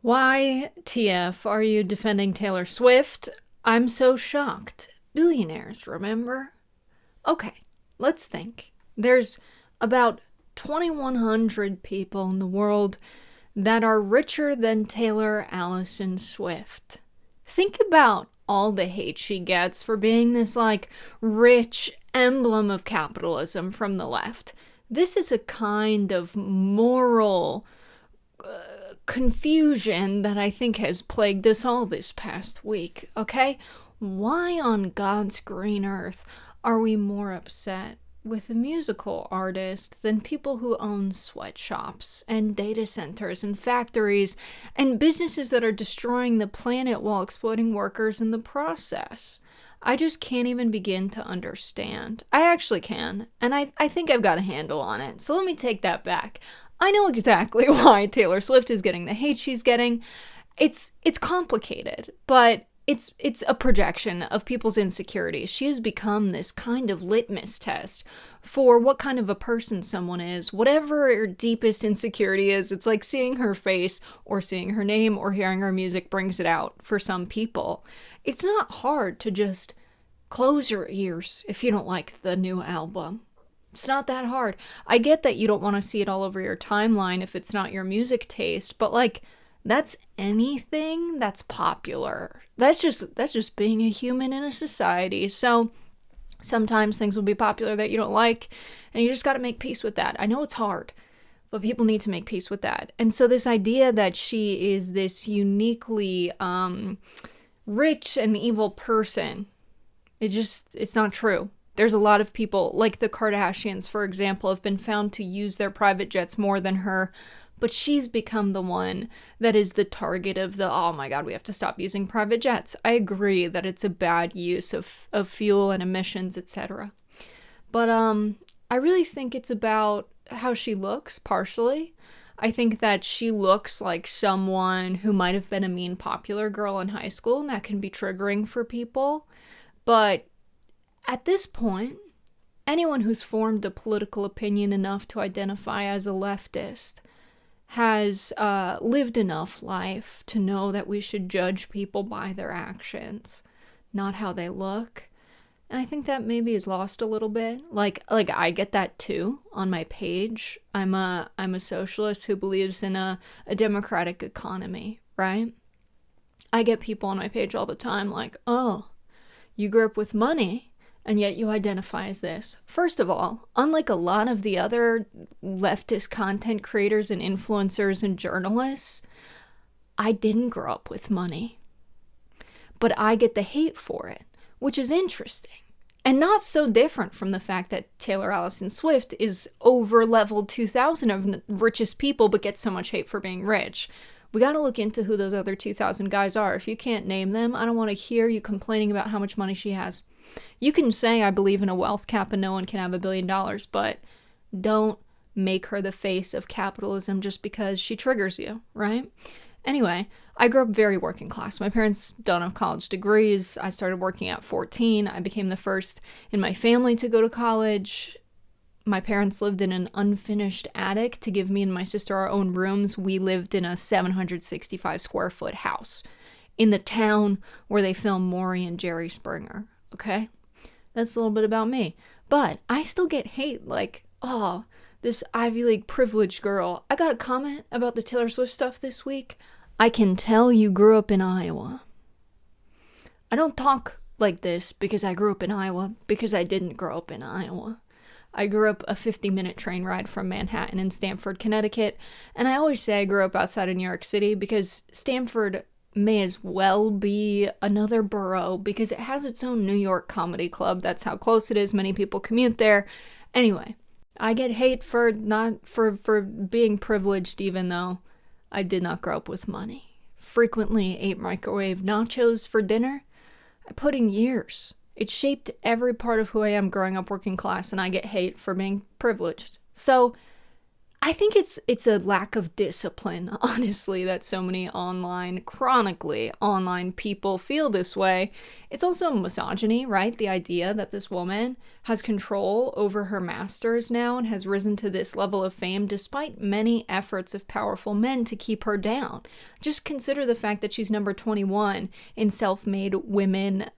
Why, TF, are you defending Taylor Swift? I'm so shocked. Billionaires, remember? Okay, let's think. There's about 2,100 people in the world that are richer than Taylor Allison Swift. Think about all the hate she gets for being this, rich emblem of capitalism from the left. This is a kind of moral confusion that I think has plagued us all this past week, okay? Why on God's green earth are we more upset with a musical artist than people who own sweatshops and data centers and factories and businesses that are destroying the planet while exploiting workers in the process? I just can't even begin to understand. I actually can, and I think I've got a handle on it. So let me take that back. I know exactly why Taylor Swift is getting the hate she's getting. It's complicated, but it's a projection of people's insecurities. She has become this kind of litmus test for what kind of a person someone is. Whatever her deepest insecurity is, it's like seeing her face or seeing her name or hearing her music brings it out for some people. It's not hard to just close your ears if you don't like the new album. It's not that hard. I get that you don't want to see it all over your timeline if it's not your music taste, but that's anything that's popular. That's just being a human in a society. So sometimes things will be popular that you don't like, and you just got to make peace with that. I know it's hard, but people need to make peace with that. And so this idea that she is this uniquely rich and evil person, it's not true. There's a lot of people, like the Kardashians, for example, have been found to use their private jets more than her, but she's become the one that is the target of the, oh my god, we have to stop using private jets. I agree that it's a bad use of fuel and emissions, etc. But I really think it's about how she looks, partially. I think that she looks like someone who might have been a mean popular girl in high school, and that can be triggering for people. But at this point, anyone who's formed a political opinion enough to identify as a leftist has lived enough life to know that we should judge people by their actions, not how they look. And I think that maybe is lost a little bit. Like I get that too on my page. I'm a socialist who believes in a democratic economy, right? I get people on my page all the time like, oh, you grew up with money, and yet you identify as this. First of all, unlike a lot of the other leftist content creators and influencers and journalists, I didn't grow up with money. But I get the hate for it, which is interesting. And not so different from the fact that Taylor Allison Swift is over level 2,000 of richest people but gets so much hate for being rich. We gotta look into who those other 2,000 guys are. If you can't name them, I don't want to hear you complaining about how much money she has. You can say I believe in a wealth cap and no one can have $1 billion, but don't make her the face of capitalism just because she triggers you, right? Anyway, I grew up very working class. My parents don't have college degrees. I started working at 14. I became the first in my family to go to college. My parents lived in an unfinished attic to give me and my sister our own rooms. We lived in a 765 square foot house in the town where they filmed Maury and Jerry Springer. Okay? That's a little bit about me. But I still get hate like, oh, this Ivy League privileged girl. I got a comment about the Taylor Swift stuff this week. I can tell you grew up in Iowa. I don't talk like this because I grew up in Iowa, because I didn't grow up in Iowa. I grew up a 50-minute train ride from Manhattan in Stamford, Connecticut, and I always say I grew up outside of New York City because Stamford may as well be another borough because it has its own New York comedy club. That's how close it is. Many people commute there. Anyway, I get hate for being privileged even though I did not grow up with money. Frequently ate microwave nachos for dinner. I put in years. It shaped every part of who I am growing up working class, and I get hate for being privileged. So I think it's a lack of discipline, honestly, that so many chronically online people feel this way. It's also misogyny, right? The idea that this woman has control over her masters now and has risen to this level of fame despite many efforts of powerful men to keep her down. Just consider the fact that she's number 21 in self-made women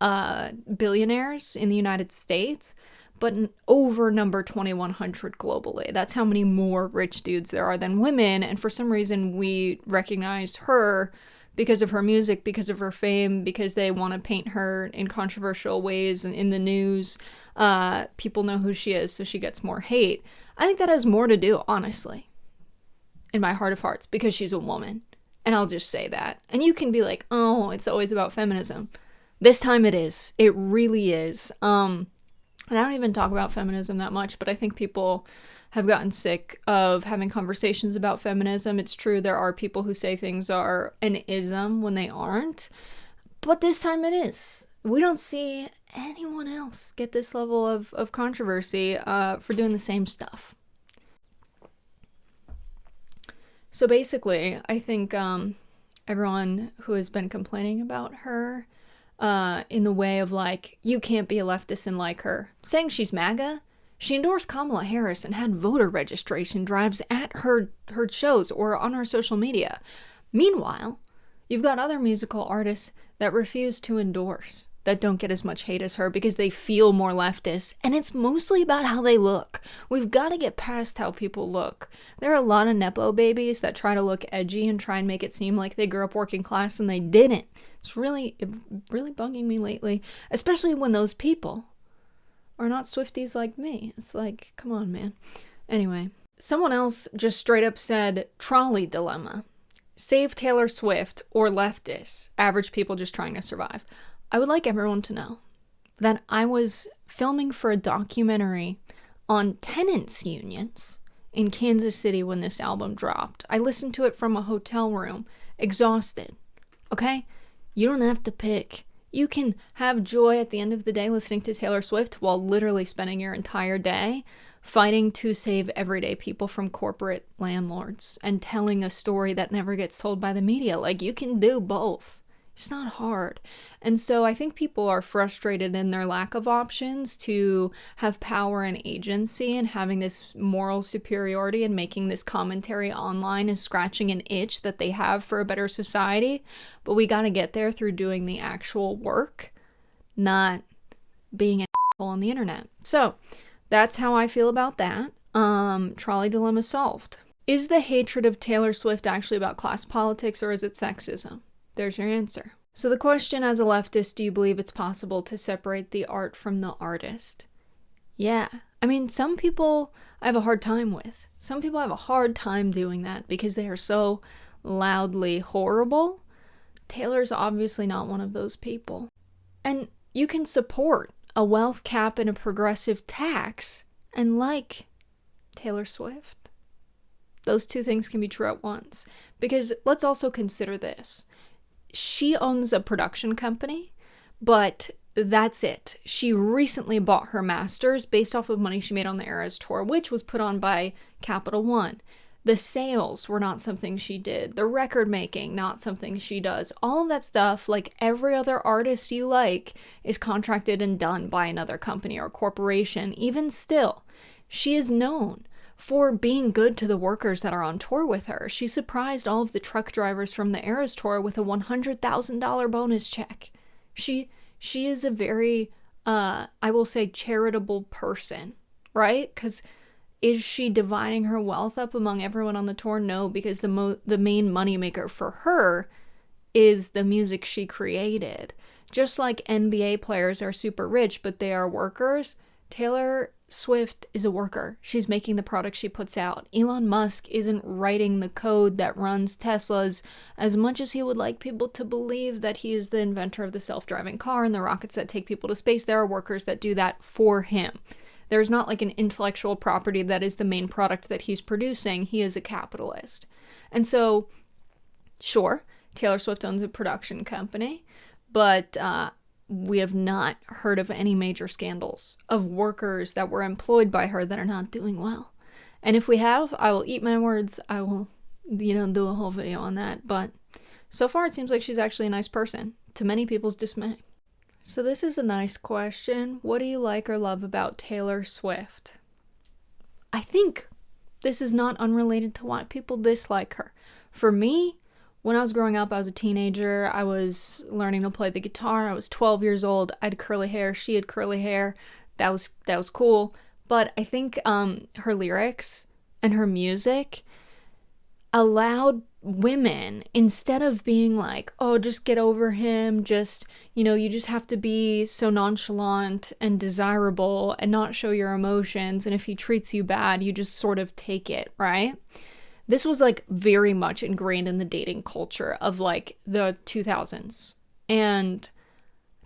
billionaires in the United States, but over number 2100 globally. That's how many more rich dudes there are than women, and for some reason we recognize her because of her music, because of her fame, because they want to paint her in controversial ways and in the news. People know who she is, so she gets more hate. I think that has more to do, honestly, in my heart of hearts, because she's a woman. And I'll just say that. And you can be like, oh, it's always about feminism. This time it is. It really is. And I don't even talk about feminism that much, but I think people have gotten sick of having conversations about feminism. It's true, there are people who say things are an ism when they aren't, but this time it is. We don't see anyone else get this level of controversy for doing the same stuff. So basically, I think everyone who has been complaining about her in the way of like, you can't be a leftist and like her, saying she's MAGA. She endorsed Kamala Harris and had voter registration drives at her shows or on her social media. Meanwhile, you've got other musical artists that refuse to endorse, that don't get as much hate as her because they feel more leftist, and it's mostly about how they look. We've got to get past how people look. There are a lot of Nepo babies that try to look edgy and try and make it seem like they grew up working class and they didn't. It's really bugging me lately, especially when those people are not Swifties like me. It's like, come on, man. Anyway, someone else just straight up said, trolley dilemma. Save Taylor Swift or leftists, average people just trying to survive. I would like everyone to know that I was filming for a documentary on tenants unions in Kansas City when this album dropped. I listened to it from a hotel room, exhausted. Okay? You don't have to pick. You can have joy at the end of the day listening to Taylor Swift while literally spending your entire day fighting to save everyday people from corporate landlords and telling a story that never gets told by the media. Like, you can do both. It's not hard. And so I think people are frustrated in their lack of options to have power and agency, and having this moral superiority and making this commentary online is scratching an itch that they have for a better society. But we got to get there through doing the actual work, not being an asshole on the internet. So that's how I feel about that. Trolley dilemma solved. Is the hatred of Taylor Swift actually about class politics, or is it sexism? There's your answer. So the question, as a leftist, do you believe it's possible to separate the art from the artist? Yeah. I mean, some people I have a hard time with. Some people have a hard time doing that because they are so loudly horrible. Taylor's obviously not one of those people. And you can support a wealth cap and a progressive tax and like Taylor Swift. Those two things can be true at once. Because let's also consider this. She owns a production company, but that's it. She recently bought her masters based off of money she made on the Eras tour, which was put on by Capital One. The sales were not something she did. The record making, not something she does. All of that stuff, like every other artist you like, is contracted and done by another company or corporation. Even still, she is known for being good to the workers that are on tour with her. She surprised all of the truck drivers from the Eras tour with a $100,000 bonus check. She is a very, I will say, charitable person, right? Because is she dividing her wealth up among everyone on the tour? No, because the main moneymaker for her is the music she created. Just like NBA players are super rich, but they are workers, Taylor Swift is a worker. She's making the product she puts out. Elon Musk isn't writing the code that runs Teslas as much as he would like people to believe that he is the inventor of the self-driving car and the rockets that take people to space. There are workers that do that for him. There's not like an intellectual property that is the main product that he's producing. He is a capitalist. And so, sure, Taylor Swift owns a production company, but we have not heard of any major scandals of workers that were employed by her that are not doing well. And if we have, I will eat my words. I will, do a whole video on that. But so far, it seems like she's actually a nice person, to many people's dismay. So this is a nice question. What do you like or love about Taylor Swift? I think this is not unrelated to why people dislike her. For me, when I was growing up, I was a teenager. I was learning to play the guitar. I was 12 years old. I had curly hair. She had curly hair. That was cool. But I think her lyrics and her music allowed women, instead of being like, oh, just get over him, just, you just have to be so nonchalant and desirable and not show your emotions, and if he treats you bad, you just sort of take it, right? This was like very much ingrained in the dating culture of like the 2000s and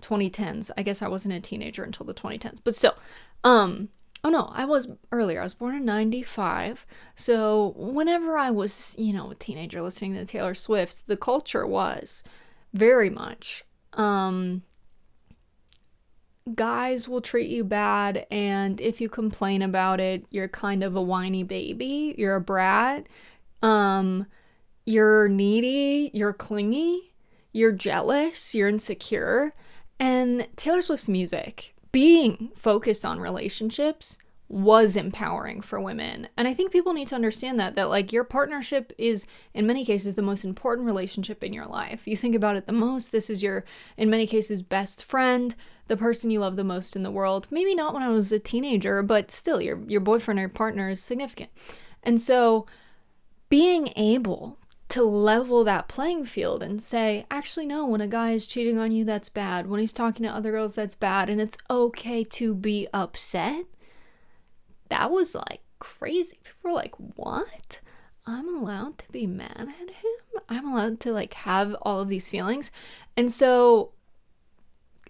2010s. I guess I wasn't a teenager until the 2010s, but still, oh no, I was earlier. I was born in 95. So whenever I was, a teenager listening to Taylor Swift, the culture was very much, guys will treat you bad, and if you complain about it, you're kind of a whiny baby. You're a brat. You're needy. You're clingy. You're jealous. You're insecure. And Taylor Swift's music, being focused on relationships, was empowering for women. And I think people need to understand that like your partnership is in many cases the most important relationship in your life. You think about it the most, this is your, in many cases, best friend, the person you love the most in the world. Maybe not when I was a teenager, but still your boyfriend or your partner is significant. And so being able to level that playing field and say, actually, no, when a guy is cheating on you, that's bad. When he's talking to other girls, that's bad. And it's okay to be upset. That was like crazy. People were like, what? I'm allowed to be mad at him? I'm allowed to like have all of these feelings? And so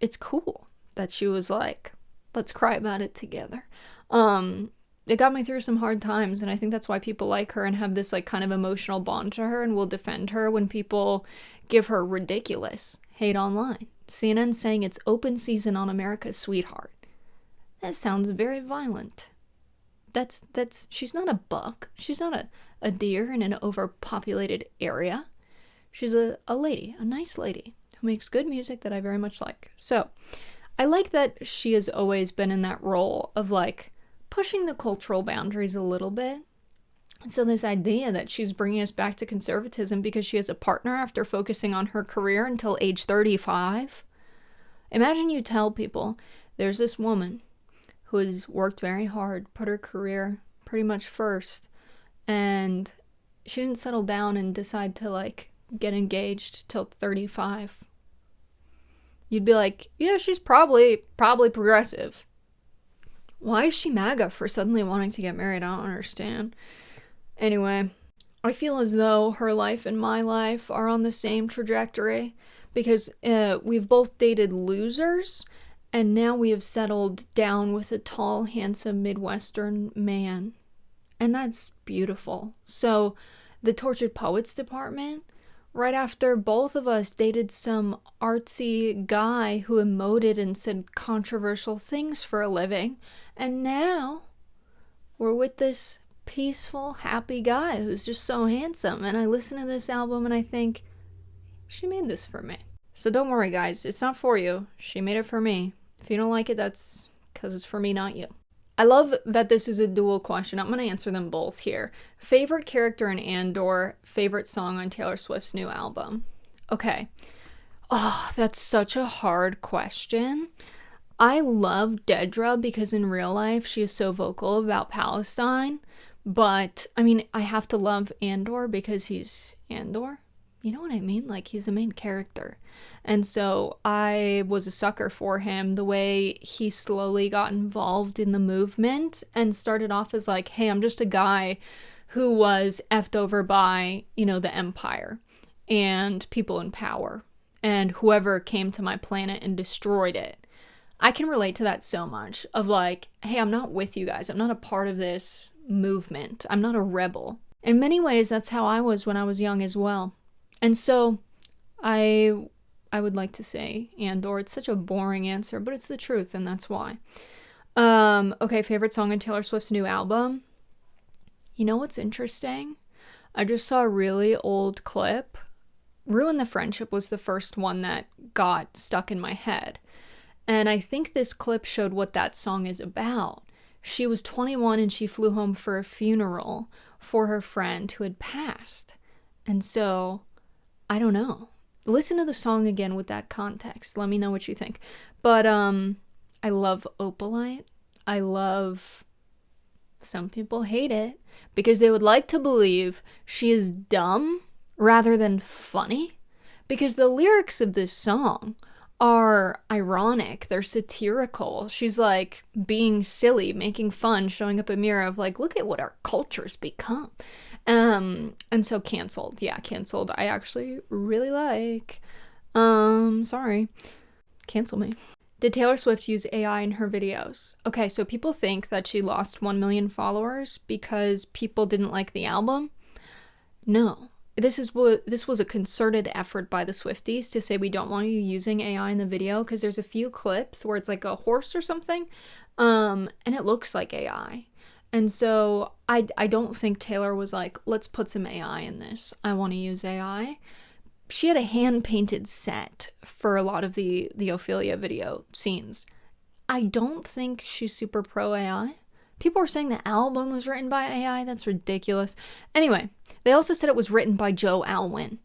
it's cool that she was like, let's cry about it together. It got me through some hard times, and I think that's why people like her and have this like kind of emotional bond to her and will defend her when people give her ridiculous hate online. CNN saying it's open season on America's sweetheart. That sounds very violent. That's she's not a buck. She's not a deer in an overpopulated area. She's a lady, a nice lady who makes good music that I very much like. So I like that she has always been in that role of like pushing the cultural boundaries a little bit. And so this idea that she's bringing us back to conservatism because she has a partner after focusing on her career until age 35. Imagine you tell people there's this woman who has worked very hard, put her career pretty much first, and she didn't settle down and decide to like get engaged till 35. You'd be like, yeah, she's probably progressive. Why is she MAGA for suddenly wanting to get married? I don't understand. Anyway, I feel as though her life and my life are on the same trajectory because we've both dated losers, and now we have settled down with a tall, handsome Midwestern man. And that's beautiful. So the Tortured Poets department, right after both of us dated some artsy guy who emoted and said controversial things for a living, and now we're with this peaceful, happy guy who's just so handsome. And I listen to this album and I think, she made this for me. So don't worry, guys. It's not for you. She made it for me. If you don't like it, that's because it's for me, not you. I love that this is a dual question. I'm going to answer them both here. Favorite character in Andor, favorite song on Taylor Swift's new album. Okay. Oh, that's such a hard question. I love Dedra because in real life she is so vocal about Palestine. But, I mean, I have to love Andor because he's Andor. You know what I mean? Like, he's the main character. And so I was a sucker for him, the way he slowly got involved in the movement and started off as like, hey, I'm just a guy who was effed over by, the Empire and people in power and whoever came to my planet and destroyed it. I can relate to that so much of like, hey, I'm not with you guys. I'm not a part of this movement. I'm not a rebel. In many ways, that's how I was when I was young as well. And so I would like to say Andor. It's such a boring answer, but it's the truth, and that's why. Okay, favorite song on Taylor Swift's new album? You know what's interesting? I just saw a really old clip. Ruin the Friendship was the first one that got stuck in my head. And I think this clip showed what that song is about. She was 21 and she flew home for a funeral for her friend who had passed. And so, I don't know. Listen to the song again with that context. Let me know what you think. But I love Opalite. Some people hate it because they would like to believe she is dumb rather than funny. Because the lyrics of this song are ironic, they're satirical. She's like being silly, making fun, showing up a mirror of like, look at what our culture's become. And so canceled. Yeah, canceled. I actually really like. Sorry. Cancel me. Did Taylor Swift use AI in her videos? Okay, so people think that she lost 1 million followers because people didn't like the album. No. This was a concerted effort by the Swifties to say we don't want you using AI in the video because there's a few clips where it's like a horse or something, and it looks like AI. And so I don't think Taylor was like, let's put some AI in this. I want to use AI. She had a hand-painted set for a lot of the Ophelia video scenes. I don't think she's super pro AI. People were saying the album was written by AI. That's ridiculous. Anyway, they also said it was written by Joe Alwyn.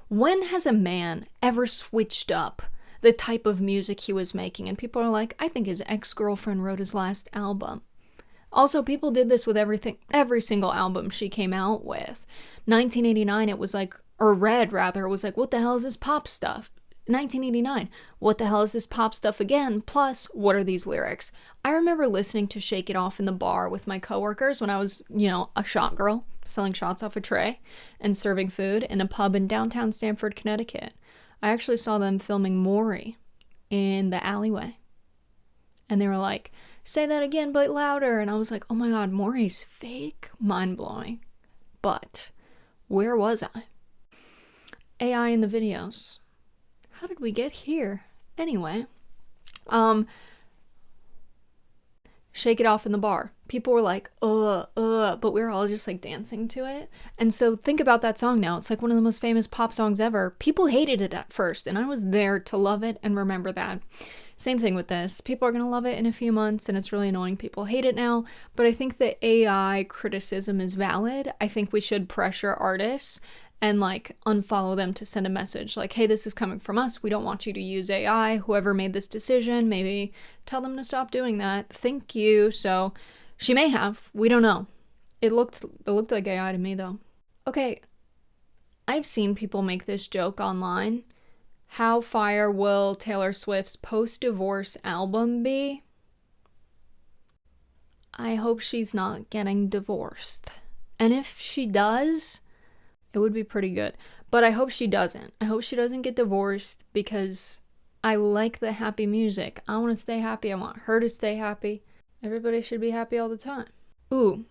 When has a man ever switched up the type of music he was making? And people are like, I think his ex-girlfriend wrote his last album. Also, people did this with every single album she came out with. 1989, it was like, or Red rather, it was like, what the hell is this pop stuff? 1989, what the hell is this pop stuff again? Plus, what are these lyrics? I remember listening to Shake It Off in the bar with my coworkers when I was, a shot girl, selling shots off a tray and serving food in a pub in downtown Stamford, Connecticut. I actually saw them filming Maury in the alleyway. And they were like, say that again, but louder. And I was like, oh my God, Maury's fake? Mind-blowing. But where was I? AI in the videos. How did we get here? Anyway, Shake It Off in the bar. People were like, but we were all just like dancing to it. And so think about that song now. It's like one of the most famous pop songs ever. People hated it at first, and I was there to love it and remember that. Same thing with this. People are going to love it in a few months, and it's really annoying. People hate it now, but I think the AI criticism is valid. I think we should pressure artists and like unfollow them to send a message like, hey, this is coming from us. We don't want you to use AI. Whoever made this decision, maybe tell them to stop doing that. Thank you. So she may have. We don't know. It looked like AI to me though. Okay, I've seen people make this joke online. How fire will Taylor Swift's post-divorce album be? I hope she's not getting divorced. And if she does, it would be pretty good. But I hope she doesn't. I hope she doesn't get divorced because I like the happy music. I want to stay happy. I want her to stay happy. Everybody should be happy all the time. Ooh.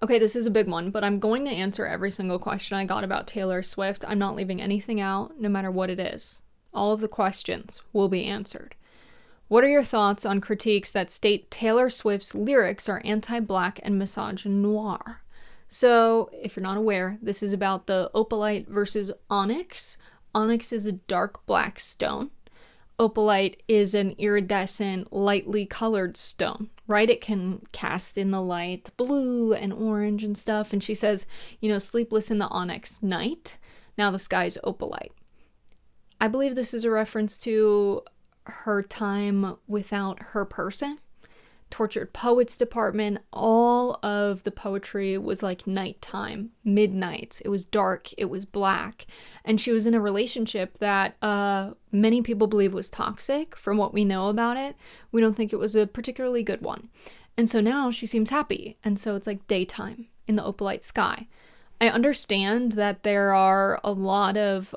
Okay, this is a big one, but I'm going to answer every single question I got about Taylor Swift. I'm not leaving anything out, no matter what it is. All of the questions will be answered. What are your thoughts on critiques that state Taylor Swift's lyrics are anti-black and misogynoir? So, if you're not aware, this is about the opalite versus onyx. Onyx is a dark black stone. Opalite is an iridescent, lightly colored stone, right? It can cast in the light blue and orange and stuff. And she says, sleepless in the onyx night. Now the sky's opalite. I believe this is a reference to her time without her person. Tortured Poets Department, all of the poetry was like nighttime, midnights. It was dark, it was black. And she was in a relationship that many people believe was toxic. From what we know about it, we don't think it was a particularly good one. And so now she seems happy. And so it's like daytime in the opalite sky. I understand that there are a lot of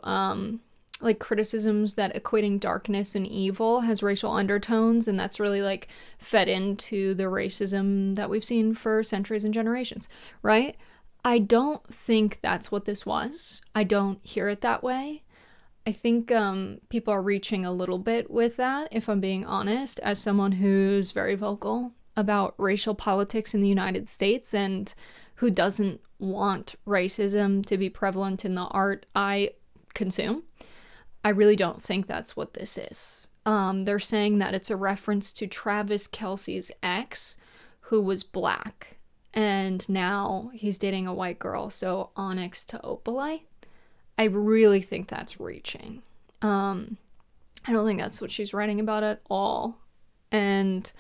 criticisms that equating darkness and evil has racial undertones, and that's really like fed into the racism that we've seen for centuries and generations, right? I don't think that's what this was. I don't hear it that way. I think people are reaching a little bit with that, if I'm being honest, as someone who's very vocal about racial politics in the United States and who doesn't want racism to be prevalent in the art I consume. I really don't think that's what this is. They're saying that it's a reference to Travis Kelce's ex, who was black, and now he's dating a white girl, so Onyx to Opalite. I really think that's reaching. I don't think that's what she's writing about at all. And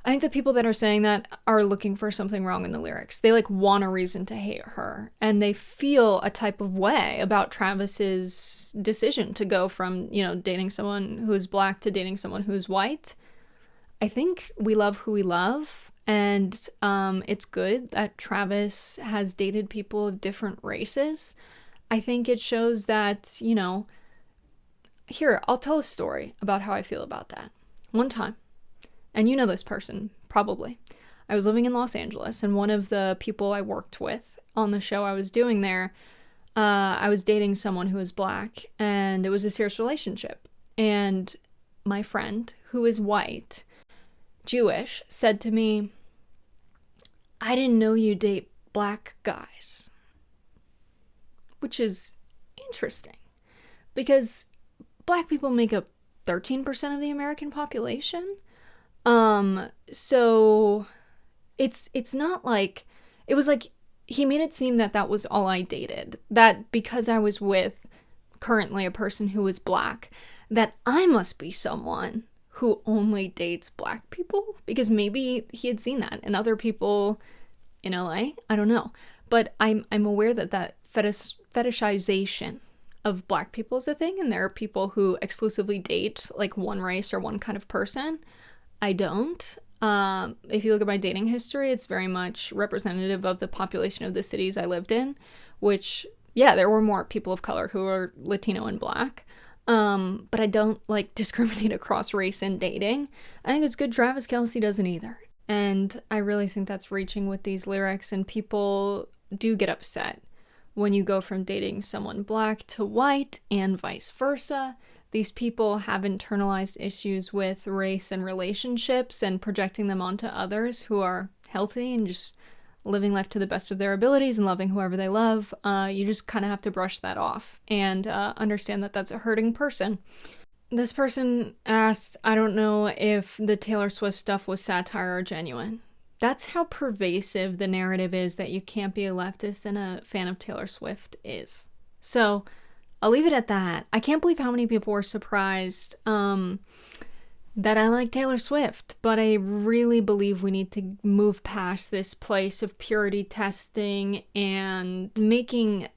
I think the people that are saying that are looking for something wrong in the lyrics. They want a reason to hate her, and they feel a type of way about Travis's decision to go from, dating someone who's black to dating someone who's white. I think we love who we love, and it's good that Travis has dated people of different races. I think it shows that, here, I'll tell a story about how I feel about that. One time, and you know this person, probably. I was living in Los Angeles, and one of the people I worked with on the show I was doing there, I was dating someone who was black, and it was a serious relationship. And my friend, who is white, Jewish, said to me, "I didn't know you date black guys." Which is interesting, because black people make up 13% of the American population. So it's not like, it was like, he made it seem that that was all I dated. That because I was with currently a person who was black, that I must be someone who only dates black people, because maybe he had seen that in other people in LA. I don't know. But I'm aware that fetishization of black people is a thing, and there are people who exclusively date one race or one kind of person. I don't. If you look at my dating history, it's very much representative of the population of the cities I lived in, which, yeah, there were more people of color who are Latino and black. But I don't discriminate across race in dating. I think it's good Travis Kelce doesn't either. And I really think that's reaching with these lyrics, and people do get upset when you go from dating someone black to white and vice versa. These people have internalized issues with race and relationships and projecting them onto others who are healthy and just living life to the best of their abilities and loving whoever they love. You just kind of have to brush that off and understand that that's a hurting person. This person asked, I don't know if the Taylor Swift stuff was satire or genuine. That's how pervasive the narrative is that you can't be a leftist and a fan of Taylor Swift is. So I'll leave it at that. I can't believe how many people were surprised that I like Taylor Swift, but I really believe we need to move past this place of purity testing and making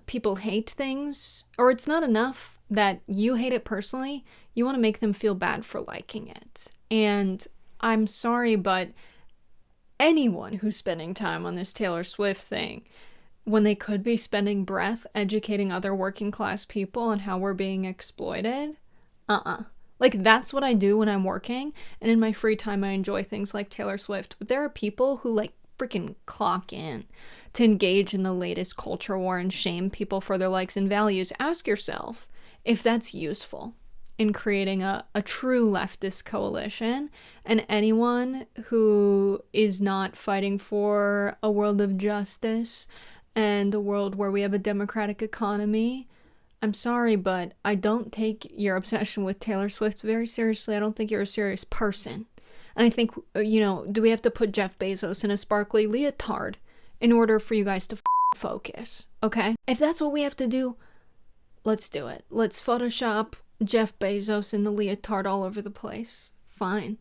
people hate things. Or it's not enough that you hate it personally, you want to make them feel bad for liking it. And I'm sorry, but anyone who's spending time on this Taylor Swift thing, when they could be spending breath educating other working class people on how we're being exploited, that's what I do when I'm working, and in my free time I enjoy things like Taylor Swift. But there are people who freaking clock in to engage in the latest culture war and shame people for their likes and values. Ask yourself if that's useful in creating a true leftist coalition, and anyone who is not fighting for a world of justice and a world where we have a democratic economy. I'm sorry, but I don't take your obsession with Taylor Swift very seriously. I don't think you're a serious person. And I think, do we have to put Jeff Bezos in a sparkly leotard in order for you guys to focus? Okay? If that's what we have to do, let's do it. Let's Photoshop Jeff Bezos in the leotard all over the place. Fine.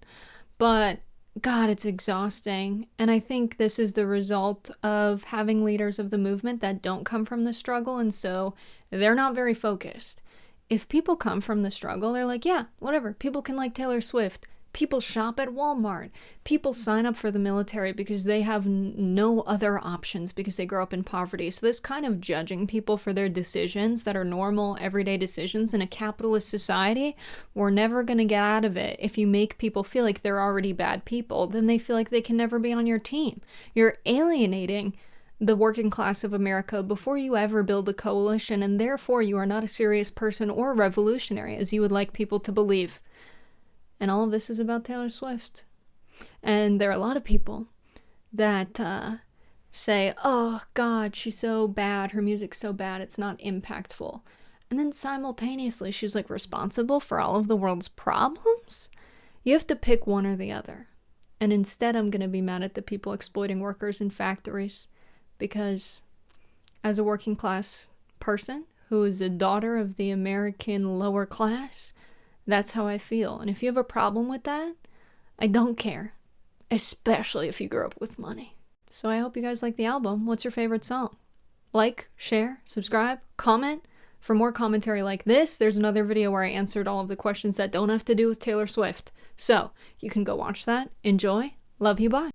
But God, it's exhausting. And I think this is the result of having leaders of the movement that don't come from the struggle, and so they're not very focused. If people come from the struggle, they're like, yeah, whatever. People can like Taylor Swift. People shop at Walmart. People sign up for the military because they have no other options because they grow up in poverty. So this kind of judging people for their decisions that are normal, everyday decisions in a capitalist society, we're never going to get out of it. If you make people feel like they're already bad people, then they feel like they can never be on your team. You're alienating the working class of America before you ever build a coalition, and therefore you are not a serious person or revolutionary as you would like people to believe. And all of this is about Taylor Swift. And there are a lot of people that say, oh God, she's so bad, her music's so bad, it's not impactful. And then simultaneously, she's like responsible for all of the world's problems? You have to pick one or the other. And instead, I'm going to be mad at the people exploiting workers in factories, because as a working class person who is a daughter of the American lower class, that's how I feel. And if you have a problem with that, I don't care, especially if you grew up with money. So I hope you guys like the album. What's your favorite song? Like, share, subscribe, comment. For more commentary like this, there's another video where I answered all of the questions that don't have to do with Taylor Swift. So you can go watch that. Enjoy. Love you. Bye.